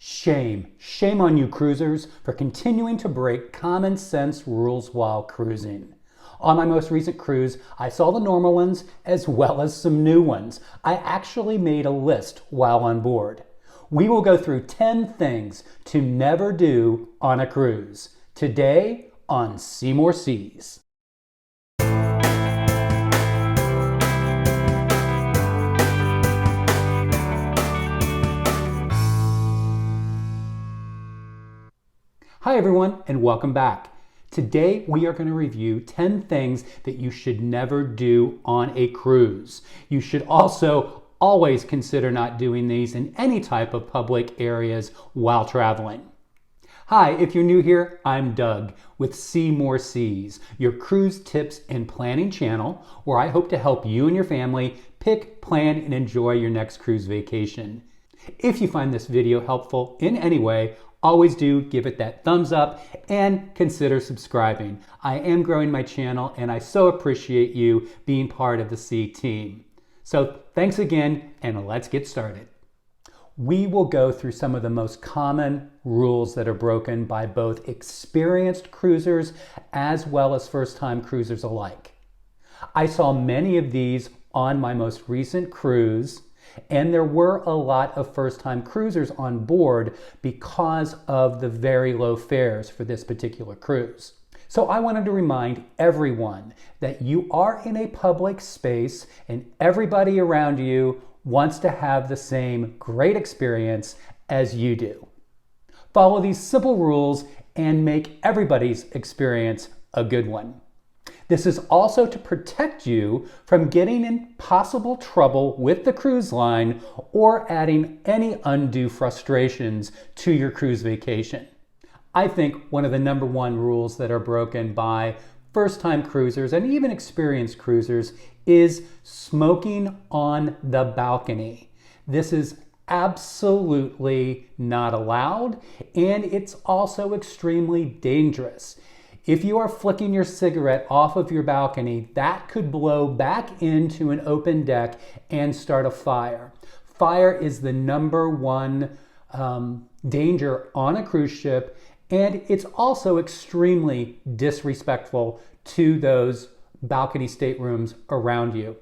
Shame on you cruisers for continuing to break common sense rules while cruising. On my most recent cruise, I saw the normal ones as well as some new ones. I actually made a list while on board. We will go through 10 things to never do on a cruise. Today on See More Seas. Hi everyone, and welcome back. Today we are going to review 10 things that you should never do on a cruise. You should also always consider not doing these in any type of public areas while traveling. Hi, if you're new here, I'm Doug with See More Seas, your cruise tips and planning channel, where I hope to help you and your family pick, plan, and enjoy your next cruise vacation. If you find this video helpful in any way, always do give it that thumbs up and consider subscribing. I am growing my channel and I so appreciate you being part of the C team. So thanks again, and let's get started. We will go through some of the most common rules that are broken by both experienced cruisers as well as first-time cruisers alike. I saw many of these on my most recent cruise, and there were a lot of first-time cruisers on board because of the very low fares for this particular cruise. So I wanted to remind everyone that you are in a public space and everybody around you wants to have the same great experience as you do. Follow these simple rules and make everybody's experience a good one. This is also to protect you from getting in possible trouble with the cruise line or adding any undue frustrations to your cruise vacation. I think one of the number one rules that are broken by first-time cruisers and even experienced cruisers is smoking on the balcony. This is absolutely not allowed, and it's also extremely dangerous. If you are flicking your cigarette off of your balcony, that could blow back into an open deck and start a fire. Fire is the number one danger on a cruise ship, and it's also extremely disrespectful to those balcony staterooms around you.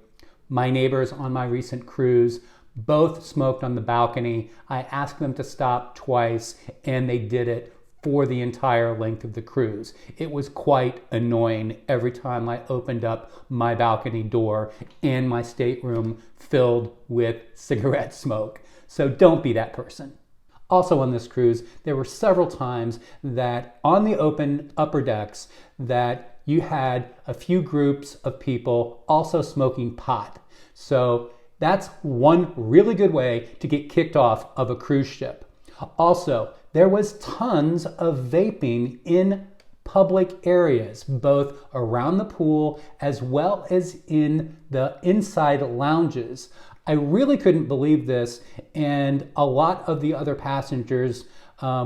My neighbors on my recent cruise both smoked on the balcony. I asked them to stop twice, and they did it for the entire length of the cruise. It was quite annoying every time I opened up my balcony door and my stateroom filled with cigarette smoke. So don't be that person. Also on this cruise, there were several times that on the open upper decks that you had a few groups of people also smoking pot. So that's one really good way to get kicked off of a cruise ship. Also, there was tons of vaping in public areas, both around the pool as well as in the inside lounges. I really couldn't believe this, and a lot of the other passengers,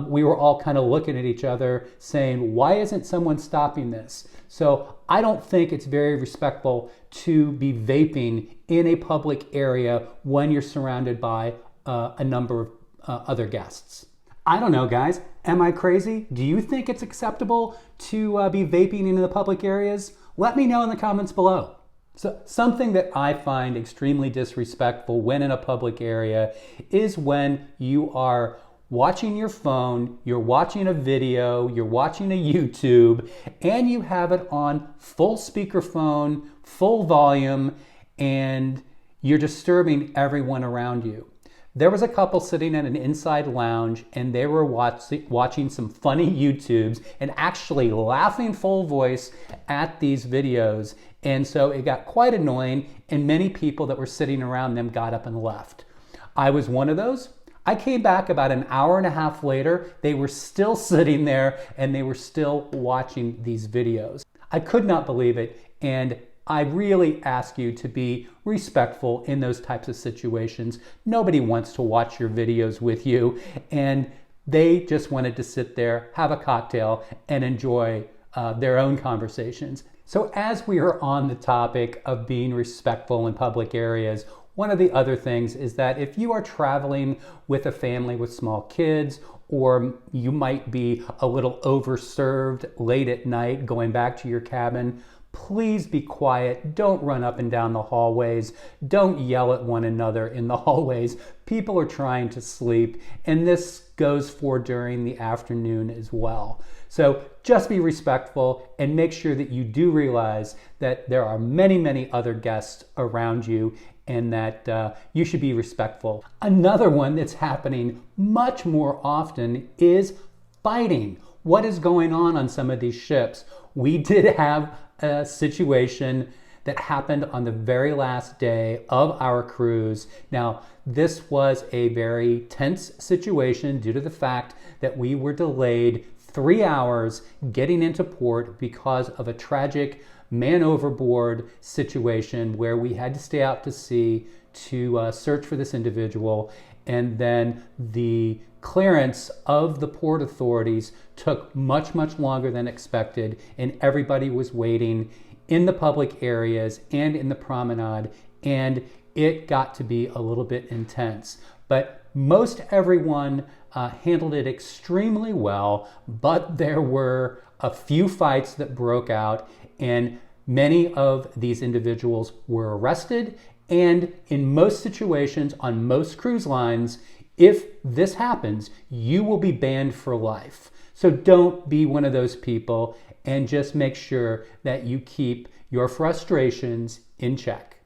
we were all kind of looking at each other saying, why isn't someone stopping this? So I don't think it's very respectful to be vaping in a public area when you're surrounded by a number of other guests. I don't know, guys. Am I crazy? Do you think it's acceptable to be vaping in the public areas? Let me know in the comments below. So something that I find extremely disrespectful when in a public area is when you are watching your phone, you're watching a video, you're watching a YouTube, and you have it on full speakerphone, full volume, and you're disturbing everyone around you. There was a couple sitting in an inside lounge, and they were watching some funny YouTubes and actually laughing full voice at these videos. And so it got quite annoying, and many people that were sitting around them got up and left. I was one of those. I came back about an hour and a half later. They were still sitting there and they were still watching these videos. I could not believe it, and I really ask you to be respectful in those types of situations. Nobody wants to watch your videos with you, and they just wanted to sit there, have a cocktail, and enjoy their own conversations. So as we are on the topic of being respectful in public areas, One of the other things is that if you are traveling with a family with small kids, or you might be a little overserved late at night going back to your cabin, please be quiet. Don't run up and down the hallways. Don't yell at one another in the hallways. People are trying to sleep, and this goes for during the afternoon as well. So just be respectful and make sure that you do realize that there are many, many other guests around you and that you should be respectful. Another one that's happening much more often is fighting. What is going on some of these ships? We did have a situation that happened on the very last day of our cruise. Now, this was a very tense situation due to the fact that we were delayed 3 hours getting into port because of a tragic man overboard situation where we had to stay out to sea to search for this individual. And then the clearance of the port authorities took much, much longer than expected, and everybody was waiting in the public areas and in the promenade, and it got to be a little bit intense. But most everyone handled it extremely well, but there were a few fights that broke out, and many of these individuals were arrested. And in most situations, on most cruise lines, if this happens, you will be banned for life. So don't be one of those people, and just make sure that you keep your frustrations in check.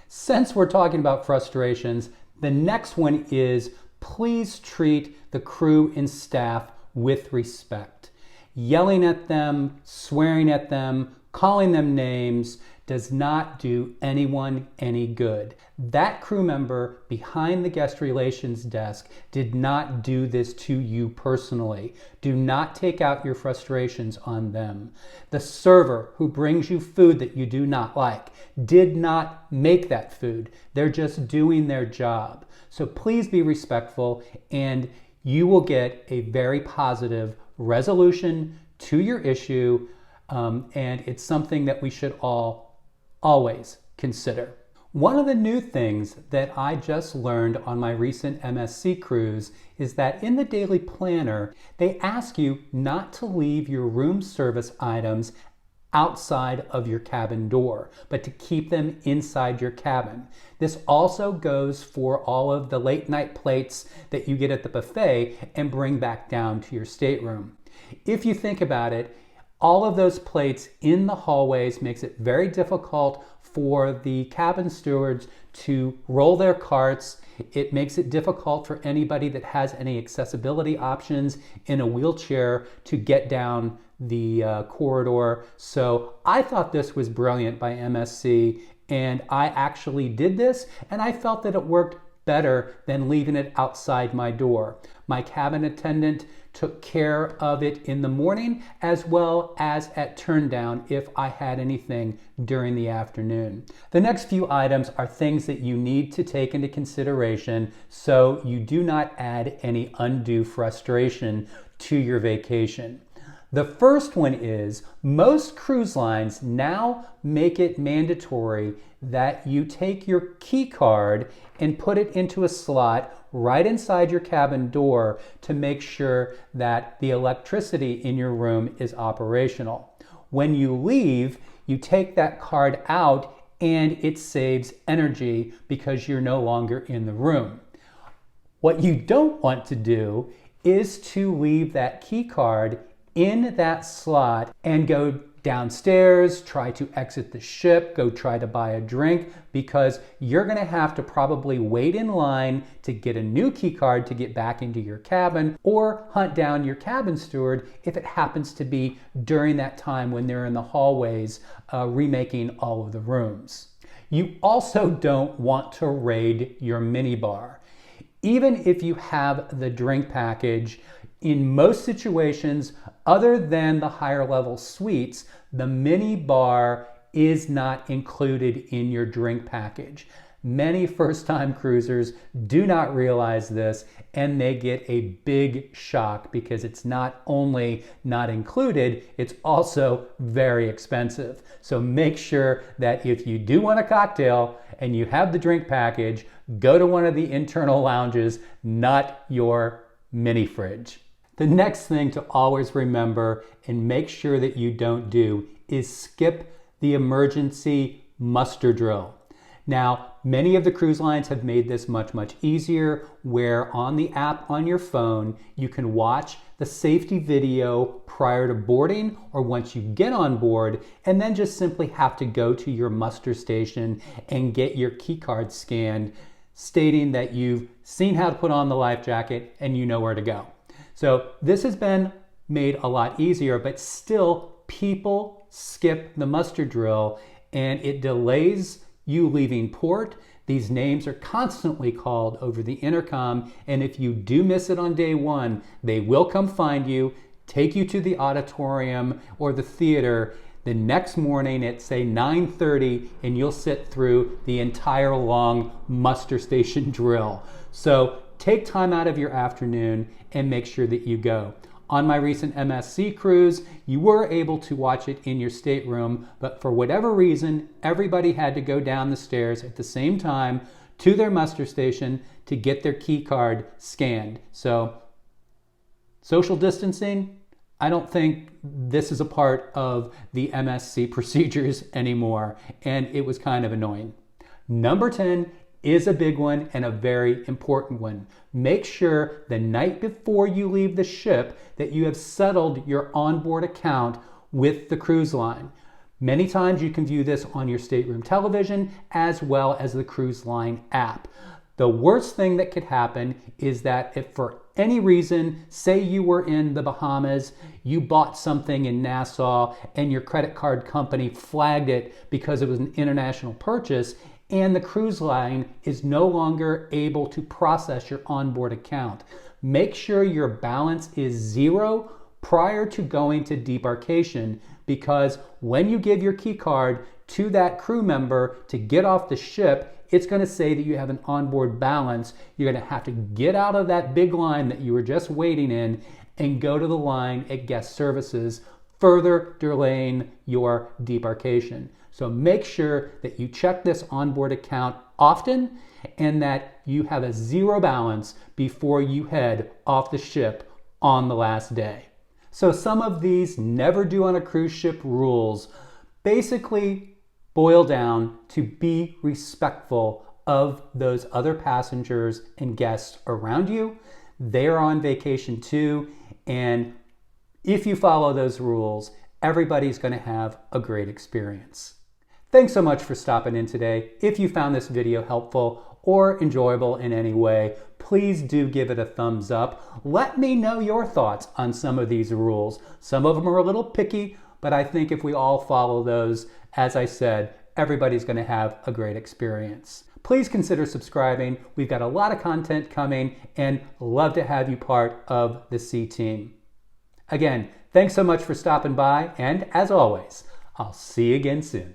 Since we're talking about frustrations, the next one is please treat the crew and staff with respect. Yelling at them, swearing at them, calling them names does not do anyone any good. That crew member behind the guest relations desk did not do this to you personally. Do not take out your frustrations on them. The server who brings you food that you do not like did not make that food. They're just doing their job. So please be respectful, and you will get a very positive resolution to your issue, and it's something that we should always consider. One of the new things that I just learned on my recent MSC cruise is that in the daily planner, they ask you not to leave your room service items outside of your cabin door, but to keep them inside your cabin. This also goes for all of the late night plates that you get at the buffet and bring back down to your stateroom. If you think about it, all of those plates in the hallways makes it very difficult for the cabin stewards to roll their carts. It makes it difficult for anybody that has any accessibility options in a wheelchair to get down the corridor. So I thought this was brilliant by MSC, and I actually did this, and I felt that it worked better than leaving it outside my door. My cabin attendant took care of it in the morning as well as at turndown if I had anything during the afternoon. The next few items are things that you need to take into consideration so you do not add any undue frustration to your vacation. The first one is most cruise lines now make it mandatory that you take your key card and put it into a slot right inside your cabin door to make sure that the electricity in your room is operational. When you leave, you take that card out and it saves energy because you're no longer in the room. What you don't want to do is to leave that key card in that slot and go downstairs, try to exit the ship, go try to buy a drink, because you're going to have to probably wait in line to get a new key card to get back into your cabin, or hunt down your cabin steward if it happens to be during that time when they're in the hallways remaking all of the rooms. You also don't want to raid your minibar. Even if you have the drink package, in most situations, other than the higher level suites, the mini bar is not included in your drink package. Many first-time cruisers do not realize this, and they get a big shock because it's not only not included, it's also very expensive. So make sure that if you do want a cocktail and you have the drink package, go to one of the internal lounges, not your mini fridge. The next thing to always remember and make sure that you don't do is skip the emergency muster drill. Now, many of the cruise lines have made this much easier, where on the app on your phone, you can watch the safety video prior to boarding or once you get on board, and then just simply have to go to your muster station and get your key card scanned, stating that you've seen how to put on the life jacket and you know where to go. So this has been made a lot easier, but still people skip the muster drill and it delays you leaving port. These names are constantly called over the intercom, and if you do miss it on day one, they will come find you, take you to the auditorium or the theater the next morning at say 9:30, and you'll sit through the entire long muster station drill. So take time out of your afternoon and make sure that you go. On my recent MSC cruise, you were able to watch it in your stateroom, but for whatever reason, everybody had to go down the stairs at the same time to their muster station to get their key card scanned. So, social distancing, I don't think this is a part of the MSC procedures anymore, and it was kind of annoying. Number 10 is a big one and a very important one. Make sure the night before you leave the ship that you have settled your onboard account with the cruise line. Many times you can view this on your stateroom television as well as the cruise line app. The worst thing that could happen is that if for any reason, say you were in the Bahamas, you bought something in Nassau and your credit card company flagged it because it was an international purchase, and the cruise line is no longer able to process your onboard account. Make sure your balance is zero prior to going to debarkation, because when you give your key card to that crew member to get off the ship, it's going to say that you have an onboard balance. You're going to have to get out of that big line that you were just waiting in and go to the line at guest services, further delaying your debarkation. So make sure that you check this onboard account often and that you have a zero balance before you head off the ship on the last day. So some of these never do on a cruise ship rules basically boil down to be respectful of those other passengers and guests around you. They're on vacation too, and if you follow those rules, everybody's going to have a great experience. Thanks so much for stopping in today. If you found this video helpful or enjoyable in any way, please do give it a thumbs up. Let me know your thoughts on some of these rules. Some of them are a little picky, but I think if we all follow those, as I said, everybody's going to have a great experience. Please consider subscribing. We've got a lot of content coming and love to have you part of the C team. Again, thanks so much for stopping by, and as always, I'll see you again soon.